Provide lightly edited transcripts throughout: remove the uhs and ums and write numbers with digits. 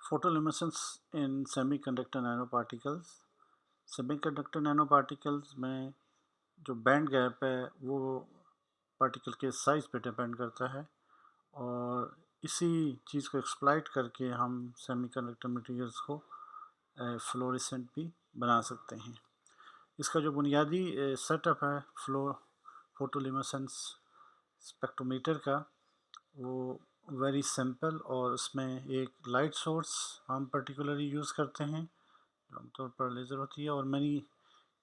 Photoluminescence in semiconductor nanoparticles. Semiconductor nano particles में जो band gap है वो पार्टिकल के साइज़ पे डिपेंड करता है और इसी चीज़ को एक्सप्लॉइट करके हम सेमीकंडक्टर मटेरियल्स को फ्लोरेसेंट भी बना सकते हैं। इसका जो बुनियादी सेटअप है फोटोल्यूमिनेसेंस स्पेक्ट्रोमीटर का वो वेरी सिंपल और उसमें एक लाइट सोर्स हम पर्टिकुलरली यूज़ करते हैं आमतौर पर लेज़र होती है और मनी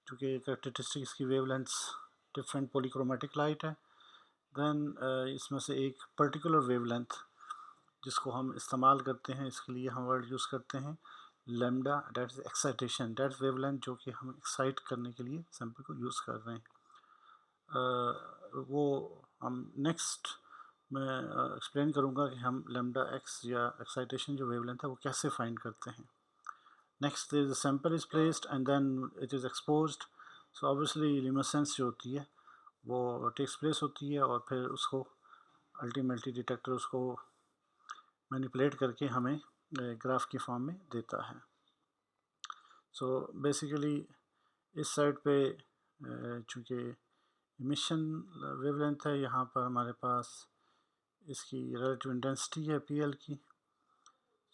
चूँकि कैरेक्टरिस्टिक इसकी वेवलेंथ्स डिफरेंट पॉलीक्रोमेटिक लाइट है। देन इसमें से एक पर्टिकुलर वेवलेंथ जिसको हम इस्तेमाल करते हैं इसके लिए हम वर्ड यूज़ करते हैं lambda, that is excitation, that wavelength जो कि हम एक्साइट करने के लिए सैंपल को यूज़ कर रहे हैं। वो हम नेक्स्ट मैं एक्सप्लेन करूँगा कि हम लैम्डा एक्स या एक्साइटेशन जो वेवलेंथ है वो कैसे फाइंड करते हैं। Next the sample is placed and then it is exposed. So obviously luminescence जो होती है वो टेक्स प्लेस होती है और फिर उसको अल्टीमेटली डिटेक्टर उसको मैनिपुलेट करके हमें ग्राफ की फॉर्म में देता है। सो बेसिकली इस साइड पे चूँकि इमिशन वेवलेंथ है, यहाँ पर हमारे पास इसकी रिलेटिव इंटेंसिटी है पीएल की।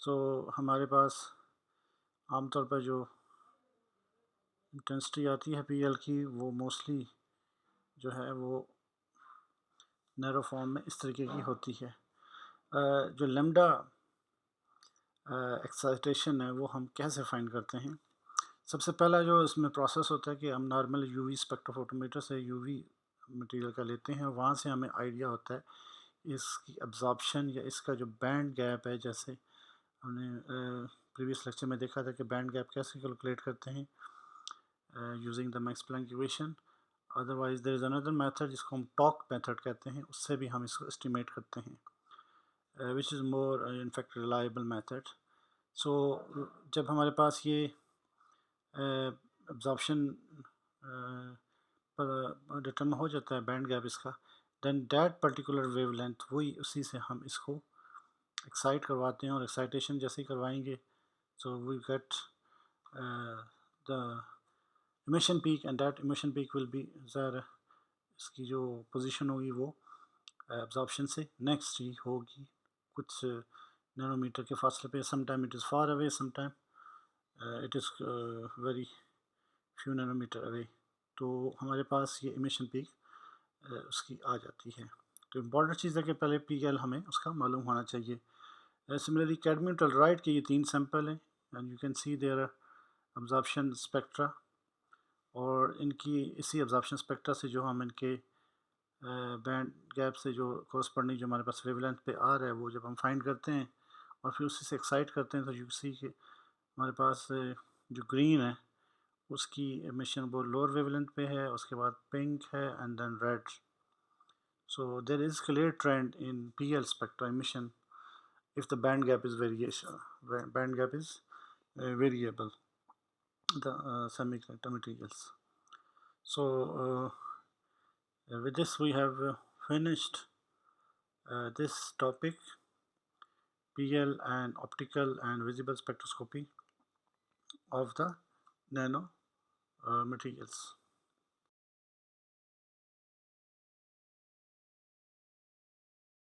सो हमारे पास आमतौर पर जो इंटेंसिटी आती है पीएल की वो मोस्टली जो है वो नैरो फॉर्म में इस तरीके की होती है। जो लैम्डा एक्साइटेशन है वो हम कैसे फाइंड करते हैं। सबसे पहला जो इसमें प्रोसेस होता है कि हम नॉर्मल यूवी स्पेक्ट्रोफोटोमीटर से यूवी मटेरियल का लेते हैं, वहाँ से हमें आइडिया होता है इसकी एब्जॉर्प्शन या इसका जो बैंड गैप है। जैसे हमने प्रीवियस लेक्चर में देखा था कि बैंड गैप कैसे कैलकुलेट करते हैं using the Max Planck equation. Otherwise there is another method जिसको हम टॉक मेथड कहते हैं, उससे भी हम इसको एस्टिमेट करते हैं which is more in fact reliable method. So जब हमारे पास ये एब्जॉर्प्शन पर डिटर्मिन हो जाता है बैंड गैप इसका, देन दैट पर्टिकुलर वेवलेंथ वही उसी से हम इसको एक्साइट करवाते हैं और एक्साइटेशन जैसे ही करवाएंगे so we get the emission peak and that emission peak will be ज़ाहिर इसकी जो पोजीशन होगी वो एब्जॉर्प्शन से नेक्स्ट ही होगी कुछ नैनोमीटर के फासले पे। Some time it is far away, some time it is very few nanometer away. तो हमारे पास ये इमिशन पीक उसकी आ जाती है। तो इम्पॉर्टेंट चीज़ है कि पहले पीएल हमें उसका मालूम होना चाहिए। सिमिलरली कैडमियम टोलराइड के ये 3 सैंपल हैं and you can see there absorption spectra और इनकी इसी एब्जॉर्प्शन स्पेक्ट्रा से जो हम इनके बैंड गैप से जो कोरस्पॉन्डिंग जो हमारे पास वेवलेंथ पे आ रहा है वो जब हम फाइंड करते हैं और फिर उसी से एक्साइट करते हैं तो यू सी कि हमारे पास जो ग्रीन है उसकी एमिशन वो लोअर वेवलेंथ पे है, उसके बाद पिंक है and then red. So there is clear trend in PL spectra emission if the band gap is variable the semiconductor materials. So with this we have finished this topic, PL and optical and visible spectroscopy of the nano materials.